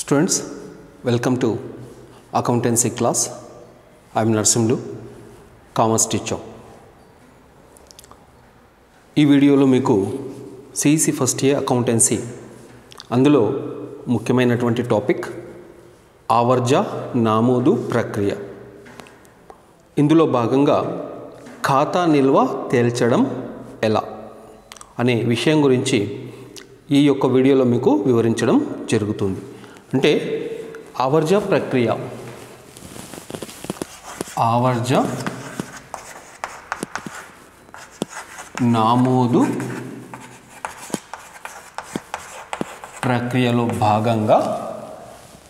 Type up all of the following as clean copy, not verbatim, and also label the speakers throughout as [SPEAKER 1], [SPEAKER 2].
[SPEAKER 1] Students, welcome to accountancy class. I am Narsimlu, commerce teacher. ఈ వీడియోలో మీకు CEC first year accountancy అందులో ముఖ్యమైనటువంటి టాపిక్ ఆవర్జ నమోదు ప్రక్రియ. ఇందులో భాగంగా ఖాతా నిల్వ తేల్చడం ఎలా అనే విషయం గురించి ఈ యొక్క వీడియోలో మీకు వివరించడం జరుగుతుంది. అంటే ఆవర్జ ప్రక్రియ, ఆవర్జ నమోదు ప్రక్రియలో భాగంగా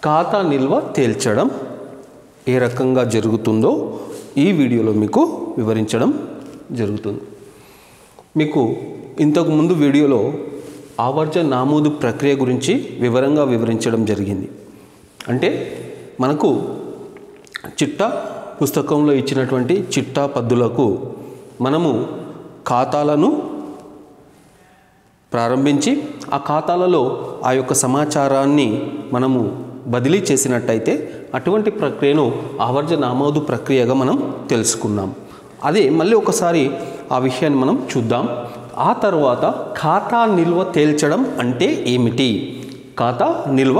[SPEAKER 1] ఖాతా నిల్వ తేల్చడం ఏ రకంగా జరుగుతుందో ఈ వీడియోలో మీకు వివరించడం జరుగుతుంది. మీకు ఇంతకుముందు వీడియోలో ఆవర్జ నమోదు ప్రక్రియ గురించి వివరంగా వివరించడం జరిగింది. అంటే మనకు చిట్టా పుస్తకంలో ఇచ్చినటువంటి చిట్టా పద్దులకు మనము ఖాతాలను ప్రారంభించి ఆ ఖాతాలలో ఆ యొక్క సమాచారాన్ని మనము బదిలీ చేసినట్టయితే అటువంటి ప్రక్రియను ఆవర్జ నమోదు ప్రక్రియగా మనం తెలుసుకున్నాం. అదే మళ్ళీ ఒకసారి ఆ విషయాన్ని మనం చూద్దాం. ఆ తర్వాత ఖాతా నిల్వ తేల్చడం అంటే ఏమిటి, ఖాతా నిల్వ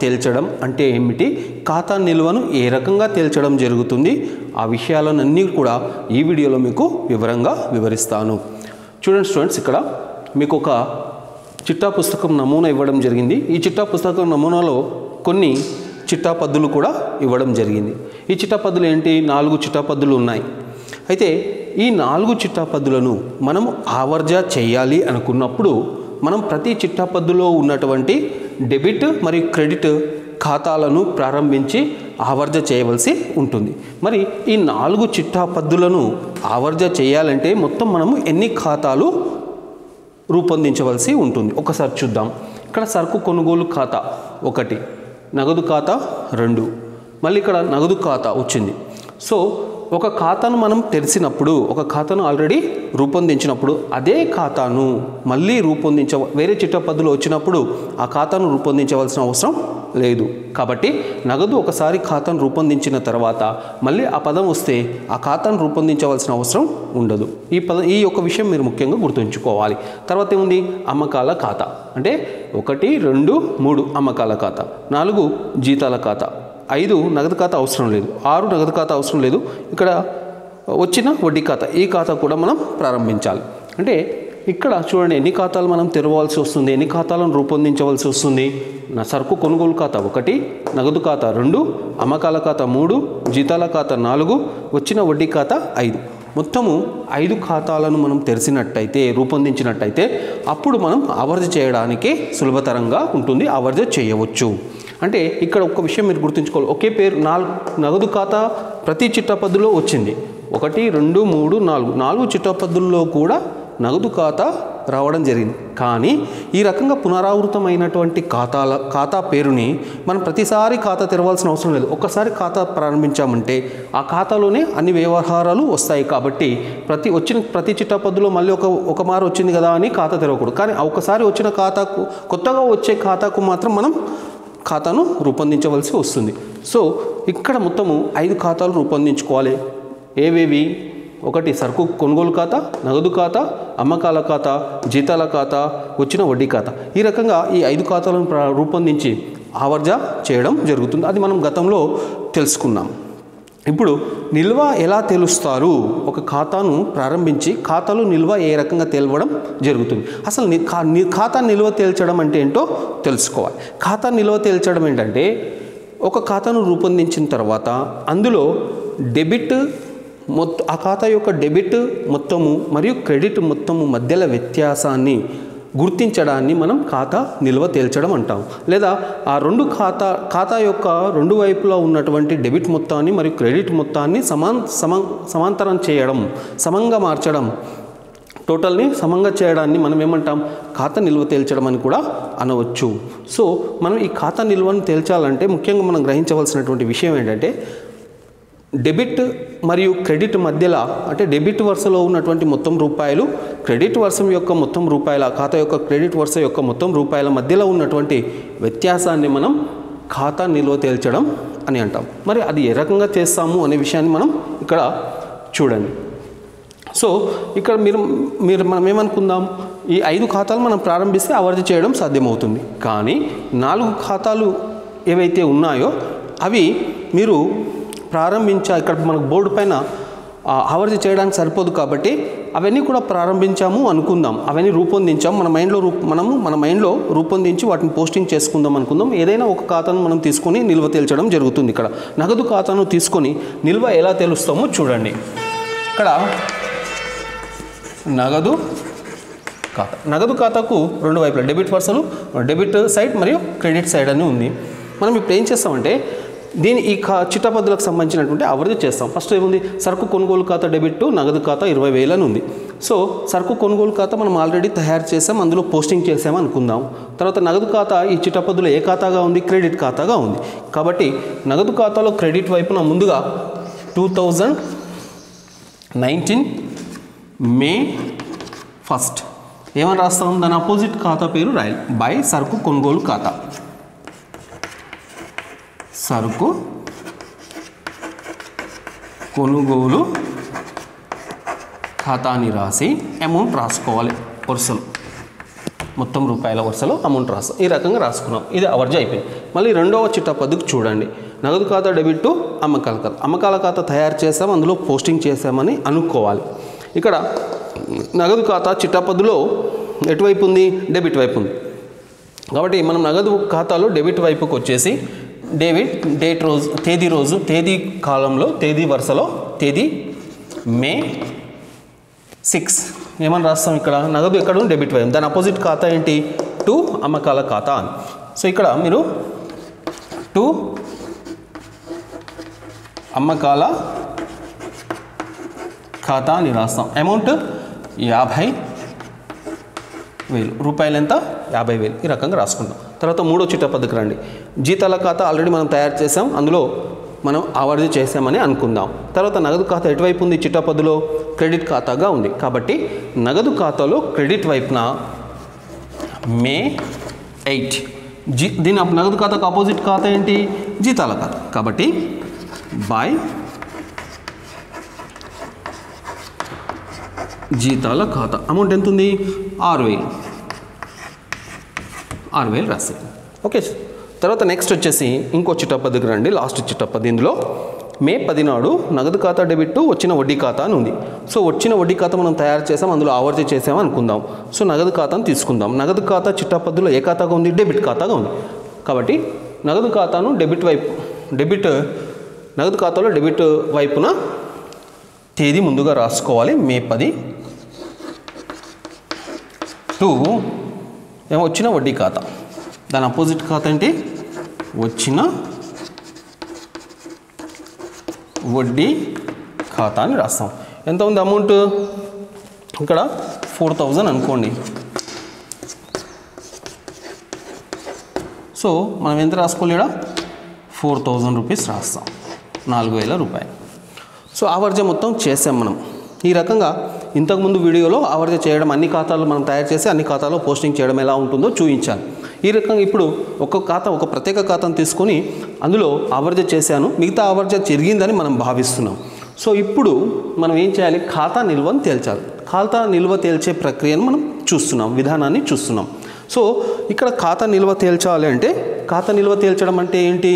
[SPEAKER 1] తేల్చడం అంటే ఏమిటి, ఖాతా నిల్వను ఏ రకంగా తేల్చడం జరుగుతుంది, ఆ విషయాలన్నీ కూడా ఈ వీడియోలో మీకు వివరంగా వివరిస్తాను. చూడండి స్టూడెంట్స్, ఇక్కడ మీకు ఒక చిట్టా పుస్తకం నమూనా ఇవ్వడం జరిగింది. ఈ చిట్టా పుస్తకం నమూనాలో కొన్ని చిట్టా పద్దులు కూడా ఇవ్వడం జరిగింది. ఈ చిట్టా పద్దులు ఏంటి, 4 చిట్టా పద్దులు ఉన్నాయి. అయితే ఈ 4 చిట్టా పద్దులను మనము ఆవర్జ చేయాలి అనుకున్నప్పుడు మనం ప్రతి చిట్టా పద్దులో ఉన్నటువంటి డెబిట్ మరియు క్రెడిట్ ఖాతాలను ప్రారంభించి ఆవర్జ చేయవలసి ఉంటుంది. మరి ఈ 4 చిట్టా పద్దులను ఆవర్జ చేయాలంటే మొత్తం మనము ఎన్ని ఖాతాలు రూపొందించవలసి ఉంటుంది ఒకసారి చూద్దాం. ఇక్కడ సరుకు కొనుగోలు ఖాతా 1, నగదు ఖాతా 2, మళ్ళీ ఇక్కడ నగదు ఖాతా వచ్చింది. సో ఒక ఖాతాను మనం తెరిచినప్పుడు, ఒక ఖాతాను ఆల్రెడీ రూపొందించినప్పుడు అదే ఖాతాను మళ్ళీ వేరే చిట్టా పద్దులు వచ్చినప్పుడు ఆ ఖాతాను రూపొందించవలసిన అవసరం లేదు. కాబట్టి నగదు ఒకసారి ఖాతాను రూపొందించిన తర్వాత మళ్ళీ ఆ పదం వస్తే ఆ ఖాతాను రూపొందించవలసిన అవసరం ఉండదు. ఈ యొక్క విషయం మీరు ముఖ్యంగా గుర్తుంచుకోవాలి. తర్వాత ఏముంది, అమ్మకాల ఖాతా. అంటే 1, 2, 3 అమ్మకాల ఖాతా, 4 జీతాల ఖాతా, 5 నగదు ఖాతా అవసరం లేదు, 6 నగదు ఖాతా అవసరం లేదు. ఇక్కడ వచ్చిన వడ్డీ ఖాతా, ఈ ఖాతా కూడా మనం ప్రారంభించాలి. అంటే ఇక్కడ చూడండి ఎన్ని ఖాతాలు మనం తెరవాల్సి వస్తుంది, ఎన్ని ఖాతాలను రూపొందించవలసి వస్తుంది. సరుకు కొనుగోలు ఖాతా 1, నగదు ఖాతా 2, అమ్మకాల ఖాతా 3, జీతాల ఖాతా 4, వచ్చిన వడ్డీ ఖాతా 5. మొత్తము 5 ఖాతాలను మనం తెరిచినట్టయితే, రూపొందించినట్టయితే అప్పుడు మనం ఆవర్జ చేయడానికి సులభతరంగా ఉంటుంది, ఆవర్జ చేయవచ్చు. అంటే ఇక్కడ ఒక విషయం మీరు గుర్తుంచుకోవాలి. ఒకే పేరు 4 నగదు ఖాతా ప్రతి చిట్టా పద్దులో వచ్చింది. 1, 2, 3, 4 చిట్టా పద్దుల్లో కూడా నగదు ఖాతా రావడం జరిగింది. కానీ ఈ రకంగా పునరావృతమైనటువంటి ఖాతా పేరుని మనం ప్రతిసారి ఖాతా తెరవాల్సిన అవసరం లేదు. ఒక్కసారి ఖాతా ప్రారంభించామంటే ఆ ఖాతాలోనే అన్ని వ్యవహారాలు వస్తాయి. కాబట్టి ప్రతి చిట్టా పద్దులో మళ్ళీ ఒక మారు వచ్చింది కదా అని ఖాతా తెరవకూడదు. కానీ ఒకసారి వచ్చిన ఖాతాకు, కొత్తగా వచ్చే ఖాతాకు మాత్రం మనం ఖాతాను రూపొందించవలసి వస్తుంది. సో ఇక్కడ మొత్తము 5 ఖాతాలు రూపొందించుకోవాలి. ఏవేవి, 1 సరుకు కొనుగోలు ఖాతా, నగదు ఖాతా, అమ్మకాల ఖాతా, జీతాల ఖాతా, వచ్చిన వడ్డీ ఖాతా. ఈ రకంగా ఈ 5 ఖాతాలను రూపొందించి ఆవర్జ చేయడం జరుగుతుంది. అది మనం గతంలో తెలుసుకున్నాం. ఇప్పుడు నిల్వ ఎలా తెలుస్తారు, ఒక ఖాతాను ప్రారంభించి ఖాతాలో నిల్వ ఏ రకంగా తేల్వడం జరుగుతుంది. అసలు ఖాతా నిల్వ తేల్చడం అంటే ఏంటో తెలుసుకోవాలి. ఖాతా నిల్వ తేల్చడం ఏంటంటే ఒక ఖాతాను రూపొందించిన తర్వాత అందులో డెబిట్ ఆ ఖాతా యొక్క డెబిట్ మొత్తము మరియు క్రెడిట్ మొత్తము మధ్యల వ్యత్యాసాన్ని గుర్తించడాన్ని మనం ఖాతా నిల్వ తేల్చడం అంటాం. లేదా ఆ ఖాతా యొక్క 2 వైపులా ఉన్నటువంటి డెబిట్ మొత్తాన్ని మరియు క్రెడిట్ మొత్తాన్ని సమాంతరం చేయడం, సమంగా మార్చడం, టోటల్ని సమంగా చేయడాన్ని మనం ఏమంటాం, ఖాతా నిల్వ తేల్చడం అని కూడా అనవచ్చు. సో మనం ఈ ఖాతా నిల్వను తేల్చాలంటే ముఖ్యంగా మనం గ్రహించవలసినటువంటి విషయం ఏంటంటే డెబిట్ మరియు క్రెడిట్ మధ్యలో, అంటే డెబిట్ వరుసలో ఉన్నటువంటి మొత్తం రూపాయలు, క్రెడిట్ వర్షం యొక్క మొత్తం రూపాయల, ఖాతా యొక్క క్రెడిట్ వరుస యొక్క మొత్తం రూపాయల మధ్యలో ఉన్నటువంటి వ్యత్యాసాన్ని మనం ఖాతా నిల్వ తేల్చడం అని అంటాం. మరి అది ఏ రకంగా చేస్తాము అనే విషయాన్ని మనం ఇక్కడ చూడండి. సో ఇక్కడ మనం ఏమనుకుందాం, ఈ 5 ఖాతాలు మనం ప్రారంభిస్తే ఆవర్తి చేయడం సాధ్యమవుతుంది. కానీ 4 ఖాతాలు ఏవైతే ఉన్నాయో అవి మీరు ఇక్కడ మనకు బోర్డు పైన ఆవర్తి చేయడానికి సరిపోదు కాబట్టి అవన్నీ కూడా ప్రారంభించాము అనుకుందాం, అవన్నీ రూపొందించాము, మన మైండ్లో రూపొందించి వాటిని పోస్టింగ్ చేసుకుందాం అనుకుందాం. ఏదైనా ఒక ఖాతాను మనం తీసుకొని నిల్వ తేల్చడం జరుగుతుంది. ఇక్కడ నగదు ఖాతాను తీసుకొని నిల్వ ఎలా తేలుస్తామో చూడండి. ఇక్కడ నగదు ఖాతాకు 2 వైపులా డెబిట్ సైడ్ మరియు క్రెడిట్ సైడ్ అని ఉంది. మనం ఇప్పుడు ఏం చేస్తామంటే ఈ చిట్టపద్దులకు సంబంధించినటువంటి ఆవర్తి చేస్తాం. ఫస్ట్ ఏముంది, సరుకు కొనుగోలు ఖాతా డెబిట్, నగదు ఖాతా 20,000 అని ఉంది. సో సరుకు కొనుగోలు ఖాతా మనం ఆల్రెడీ తయారు చేసాం, అందులో పోస్టింగ్ చేసాము అనుకుందాం. తర్వాత నగదు ఖాతా ఈ చిట్టపద్దులో ఏ ఖాతాగా ఉంది, క్రెడిట్ ఖాతాగా ఉంది. కాబట్టి నగదు ఖాతాలో క్రెడిట్ వైపున ముందుగా 2019 మే 1 ఏమని రాస్తాం, దాని అపోజిట్ ఖాతా పేరు రాయాలి. బై సరుకు కొనుగోలు ఖాతా, సరుకు కొనుగోలు ఖాతాని రాసి అమౌంట్ రాసుకోవాలి. వరుసలో మొత్తం రూపాయల వరుసలో అమౌంట్ రాస్తాం. ఈ రకంగా రాసుకున్నాం. ఇది ఆవర్జ అయిపోయింది. మళ్ళీ రెండవ చిట్టపద్దుకు చూడండి. నగదు ఖాతా డెబిట్, అమ్మకాల ఖాతా తయారు చేసాం, అందులో పోస్టింగ్ చేసామని అనుకోవాలి. ఇక్కడ నగదు ఖాతా చిట్టపద్దులో ఎటువైపు ఉంది, డెబిట్ వైపు ఉంది. కాబట్టి మనం నగదు ఖాతాలో డెబిట్ వైపుకి వచ్చేసి తేదీ కాలంలో తేదీ వరుసలో తేదీ మే 6 ఏమని రాస్తాం. ఇక్కడ నగదు ఎక్కడ ఉంది, డెబిట్ వైపు. దాని అపోజిట్ ఖాతా ఏంటి, 2 అమ్మకాల ఖాతా అని. సో ఇక్కడ మీరు 2 అమ్మకాల ఖాతా అని రాస్తాం. అమౌంట్ 50,000, రూపాయలు ఎంత, 50,000. ఈ రకంగా రాసుకుంటాం. తర్వాత మూడో చిట్టపద్దుకు రండి. జీతాల ఖాతా ఆల్రెడీ మనం తయారు చేసాం, అందులో మనం ఆవర్తి చేసామని అనుకుందాం. తర్వాత నగదు ఖాతా ఎటువైపు ఉంది, చిట్టపద్దులో క్రెడిట్ ఖాతాగా ఉంది. కాబట్టి నగదు ఖాతాలో క్రెడిట్ వైపున మే 8 దీని నగదు ఖాతాకు ఆపోజిట్ ఖాతా ఏంటి, జీతాల ఖాతా. కాబట్టి బై జీతాల ఖాతా అమౌంట్ ఎంత ఉంది, 6,000 రాస్తాయి. ఓకే. తర్వాత నెక్స్ట్ వచ్చేసి ఇంకో చిట్టపద్దుకు రండి, లాస్ట్ చిట్టపద్దు. ఇందులో మే 10 నాడు నగదు ఖాతా డెబిట్, వచ్చిన వడ్డీ ఖాతా అని ఉంది. సో వచ్చిన వడ్డీ ఖాతా మనం తయారు చేసాం, అందులో ఆవర్తి చేసాము అనుకుందాం. సో నగదు ఖాతాను తీసుకుందాం. నగదు ఖాతా చిట్టపద్దులో ఏ ఖాతాగా ఉంది, డెబిట్ ఖాతాగా ఉంది. కాబట్టి నగదు ఖాతాను నగదు ఖాతాలో డెబిట్ వైపున తేదీ ముందుగా రాసుకోవాలి, మే 10. 2 ఏమో వచ్చిన వడ్డీ ఖాతా, దాని అపోజిట్ ఖాతా ఏంటి, వచ్చిన వడ్డీ ఖాతా అని రాస్తాం. ఎంత ఉంది అమౌంట్, ఇక్కడ 4,000 అనుకోండి. సో మనం ఎంత రాసుకోవాలి, ఇక్కడ 4,000 రూపీస్ రాస్తాం, 4,000 రూపాయలు. సో ఆవర్జ మొత్తం చేసాం మనం. ఈ రకంగా ఇంతకుముందు వీడియోలో ఆవర్జ చేయడం, అన్ని ఖాతాలు మనం తయారు చేసి అన్ని ఖాతాలో పోస్టింగ్ చేయడం ఎలా ఉంటుందో చూపించాను. ఈ రకంగా ఇప్పుడు ఒక ప్రత్యేక ఖాతాను తీసుకొని అందులో ఆవర్జ చేశాను, మిగతా ఆవర్జ జరిగిందని మనం భావిస్తున్నాం. సో ఇప్పుడు మనం ఏం చేయాలి, ఖాతా నిల్వను తేల్చాలి. ఖాతా నిల్వ తేల్చే ప్రక్రియను మనం చూస్తున్నాం, విధానాన్ని చూస్తున్నాం. సో ఇక్కడ ఖాతా నిల్వ తేల్చాలి అంటే, ఖాతా నిల్వ తేల్చడం అంటే ఏంటి,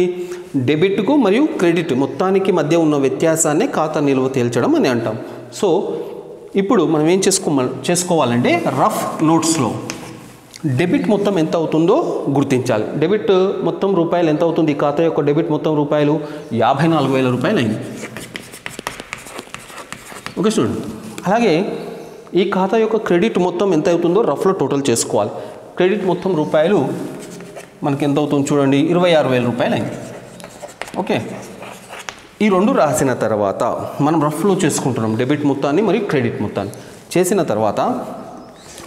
[SPEAKER 1] డెబిట్కు మరియు క్రెడిట్ మొత్తానికి మధ్య ఉన్న వ్యత్యాసాన్ని ఖాతా నిల్వ తేల్చడం అని అంటాం. సో ఇప్పుడు మనం ఏం చేసుకోవాలంటే రఫ్ నోట్స్లో డెబిట్ మొత్తం ఎంత అవుతుందో గుర్తించాలి. డెబిట్ మొత్తం రూపాయలు ఎంత అవుతుంది, ఈ ఖాతా యొక్క డెబిట్ మొత్తం రూపాయలు 54,000 రూపాయలు అయింది. ఓకే చూడండి. అలాగే ఈ ఖాతా యొక్క క్రెడిట్ మొత్తం ఎంత అవుతుందో రఫ్లో టోటల్ చేసుకోవాలి. క్రెడిట్ మొత్తం రూపాయలు మనకి ఎంత అవుతుంది చూడండి, 26,000 రూపాయలు అయింది. ఓకే. ఈ రెండు రాసిన తర్వాత మనం రఫ్లో చేసుకుంటున్నాం, డెబిట్ మొత్తాన్ని మరియు క్రెడిట్ మొత్తాన్ని చేసిన తర్వాత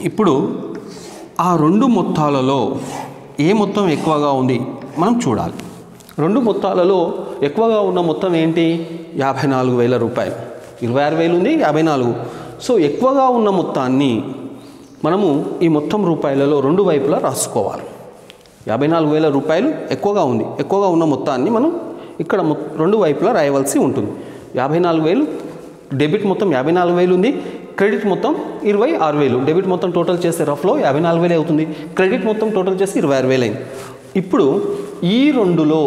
[SPEAKER 1] ఇప్పుడు ఆ రెండు మొత్తాలలో ఏ మొత్తం ఎక్కువగా ఉంది మనం చూడాలి. రెండు మొత్తాలలో ఎక్కువగా ఉన్న మొత్తం ఏంటి, 54,000 రూపాయలు. 26,000 ఉంది, 54. సో ఎక్కువగా ఉన్న మొత్తాన్ని మనము ఈ మొత్తం రూపాయలలో రెండు వైపులా రాసుకోవాలి. 54,000 రూపాయలు ఎక్కువగా ఉంది. ఎక్కువగా ఉన్న మొత్తాన్ని మనం ఇక్కడ రెండు వైపులా రాయవలసి ఉంటుంది. 54,000 డెబిట్ మొత్తం 54,000 ఉంది, క్రెడిట్ మొత్తం 26,000. డెబిట్ మొత్తం టోటల్ చేస్తే రఫ్లో 54,000 అవుతుంది, క్రెడిట్ మొత్తం టోటల్ చేసి 26,000 అయింది. ఇప్పుడు ఈ రెండులో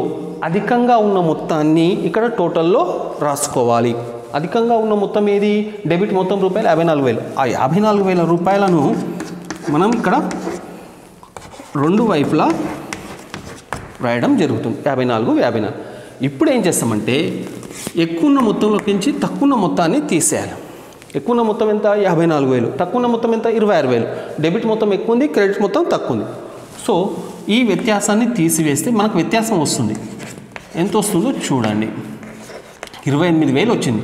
[SPEAKER 1] అధికంగా ఉన్న మొత్తాన్ని ఇక్కడ టోటల్లో రాసుకోవాలి. అధికంగా ఉన్న మొత్తం ఏది? డెబిట్ మొత్తం రూపాయలు 54,000. ఆ 54,000 రూపాయలను మనం ఇక్కడ రెండు వైపులా రాయడం జరుగుతుంది. 54. ఇప్పుడు ఏం చేస్తామంటే ఎక్కువ ఉన్న మొత్తంలోకి నుంచి తక్కువ ఉన్న మొత్తాన్ని తీసేయాలి. ఎక్కువ ఉన్న మొత్తం ఎంత? 54,000. తక్కువ ఉన్న మొత్తం ఎంత? 26,000. డెబిట్ మొత్తం ఎక్కువ ఉంది, క్రెడిట్ మొత్తం తక్కువ ఉంది. సో ఈ వ్యత్యాసాన్ని తీసివేస్తే మనకు వ్యత్యాసం వస్తుంది. ఎంత వస్తుందో చూడండి. 28,000 వచ్చింది.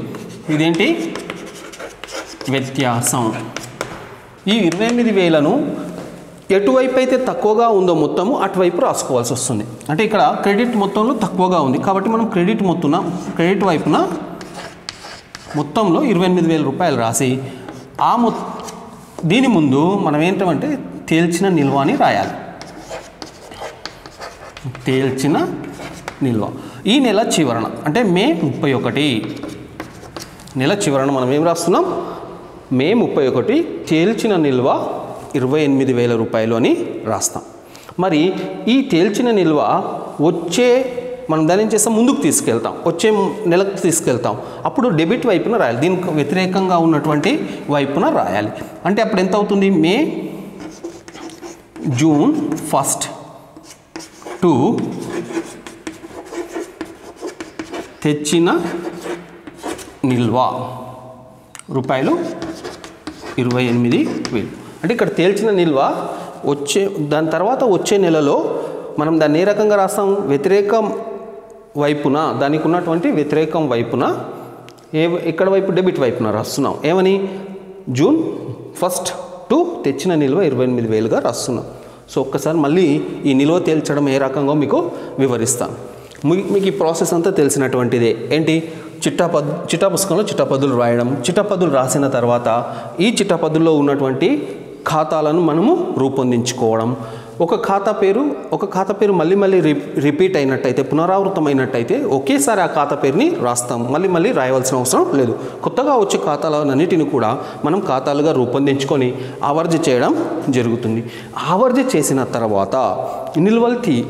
[SPEAKER 1] ఇదేంటి? వ్యత్యాసం. ఈ 28,000ను ఎటువైపు అయితే తక్కువగా ఉందో మొత్తము అటువైపు రాసుకోవాల్సి వస్తుంది. అంటే ఇక్కడ క్రెడిట్ మొత్తంలో తక్కువగా ఉంది కాబట్టి మనం క్రెడిట్ వైపున మొత్తంలో 28,000 రూపాయలు రాసి దీని ముందు మనం ఏంటంటే తేల్చిన నిల్వ అని రాయాలి. తేల్చిన నిల్వ. ఈ నెల చివరన అంటే మే 31 నెల చివరన మనం ఏం రాస్తున్నాం? మే 31 తేల్చిన నిల్వ 28,000 రూపాయలు అని రాస్తాం. మరి ఈ తేల్చిన నిల్వ మనం దాని ఏం చేస్తాం? ముందుకు తీసుకెళ్తాం, వచ్చే నెలకు తీసుకెళ్తాం. అప్పుడు డెబిట్ వైపున రాయాలి, దీనికి వ్యతిరేకంగా ఉన్నటువంటి వైపున రాయాలి. అంటే అప్పుడు ఎంత అవుతుంది? మే జూన్ 1 టు తెచ్చిన నిల్వ రూపాయలు 28,000. అంటే ఇక్కడ తేల్చిన నిల్వ దాని తర్వాత వచ్చే నెలలో మనం దాన్ని ఏ రకంగా రాస్తాం? వ్యతిరేకం వైపున, దానికి ఉన్నటువంటి వ్యతిరేకం వైపున ఎక్కడ వైపు? డెబిట్ వైపున రాస్తున్నాం. ఏమని? జూన్ 1 టు తెచ్చిన నిల్వ 28,000గా రాస్తున్నాం. సో ఒక్కసారి మళ్ళీ ఈ నిల్వ తేల్చడం ఏ రకంగా మీకు వివరిస్తాను. మీకు ఈ ప్రాసెస్ అంతా తెలిసినటువంటిదే. ఏంటి? చిట్టా పుస్తకంలో చిట్టపద్దులు రాయడం. చిట్టపద్దులు రాసిన తర్వాత ఈ చిట్టపద్దుల్లో ఉన్నటువంటి ఖాతాలను మనము రూపొందించుకోవడం. ఒక ఖాతా పేరు మళ్ళీ రిపీట్ అయినట్టయితే, పునరావృతమైనట్టయితే ఒకేసారి ఆ ఖాతా పేరుని రాస్తాం. మళ్ళీ రాయవలసిన అవసరం లేదు. కొత్తగా వచ్చే ఖాతాలన్నిటిని కూడా మనం ఖాతాలుగా రూపొందించుకొని ఆవర్జ చేయడం జరుగుతుంది. ఆవర్జ చేసిన తర్వాత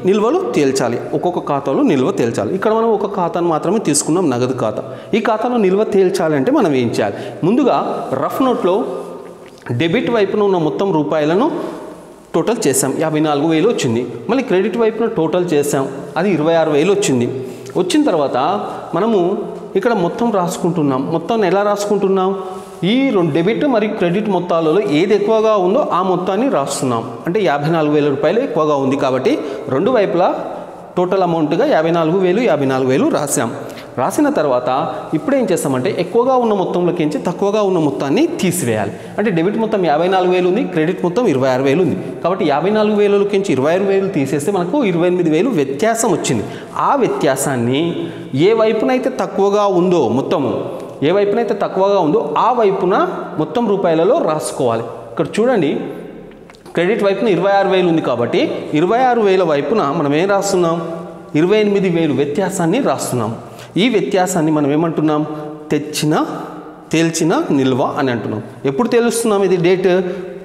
[SPEAKER 1] నిల్వలు తేల్చాలి. ఒక్కొక్క ఖాతాలో నిల్వ తేల్చాలి. ఇక్కడ మనం ఒక ఖాతాను మాత్రమే తీసుకున్నాం, నగదు ఖాతా. ఈ ఖాతాలో నిల్వ తేల్చాలంటే మనం ఏం చేయాలి? ముందుగా రఫ్ నోట్లో డెబిట్ వైపున ఉన్న మొత్తం రూపాయలను టోటల్ చేసాం. 54,000 వచ్చింది. మళ్ళీ క్రెడిట్ వైపున టోటల్ చేసాం, అది 26,000 వచ్చింది. వచ్చిన తర్వాత మనము ఇక్కడ మొత్తం రాసుకుంటున్నాం. మొత్తాన్ని ఎలా రాసుకుంటున్నాం? ఈ డెబిట్ మరియు క్రెడిట్ మొత్తాలలో ఏది ఎక్కువగా ఉందో ఆ మొత్తాన్ని రాస్తున్నాం. అంటే 54,000 రూపాయలు ఎక్కువగా ఉంది కాబట్టి రెండు వైపులా టోటల్ అమౌంట్గా 54,000 రాసాం. రాసిన తర్వాత ఇప్పుడు ఏం చేస్తామంటే ఎక్కువగా ఉన్న మొత్తంలోకించి తక్కువగా ఉన్న మొత్తాన్ని తీసివేయాలి. అంటే డెబిట్ మొత్తం 54,000 ఉంది, క్రెడిట్ మొత్తం 26,000 ఉంది. కాబట్టి 54,000లోకించి 26,000 తీసేస్తే మనకు 28,000 వ్యత్యాసం వచ్చింది. ఆ వ్యత్యాసాన్ని ఏ వైపునైతే తక్కువగా ఉందో ఆ వైపున మొత్తం రూపాయలలో రాసుకోవాలి. ఇక్కడ చూడండి, క్రెడిట్ వైపున 26,000 ఉంది కాబట్టి 26,000 వైపున మనం ఏం రాస్తున్నాం? 28,000 వ్యత్యాసాన్ని రాస్తున్నాం. ఈ వ్యత్యాసాన్ని మనం ఏమంటున్నాం? తేల్చిన నిల్వ అని అంటున్నాం. ఎప్పుడు తెలుస్తున్నాం? ఇది డేట్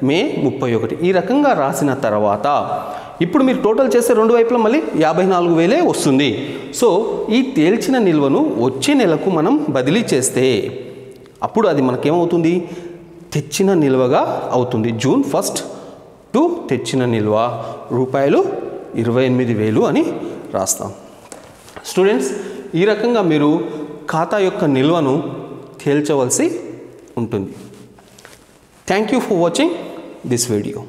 [SPEAKER 1] మే 31. ఈ రకంగా రాసిన తర్వాత ఇప్పుడు మీరు టోటల్ చేస్తే రెండు వైపులా మళ్ళీ 54,000 వస్తుంది. సో ఈ తేల్చిన నిల్వను వచ్చే నెలకు మనం బదిలీ చేస్తే అప్పుడు అది మనకేమవుతుంది? తెచ్చిన నిల్వగా అవుతుంది. జూన్ 1 టు తెచ్చిన నిల్వ రూపాయలు 28,000 అని రాస్తాం. స్టూడెంట్స్, ఈ రకంగా మీరు ఖాతా యొక్క నిల్వను తేల్చవలసి ఉంటుంది. Thank you for watching this video.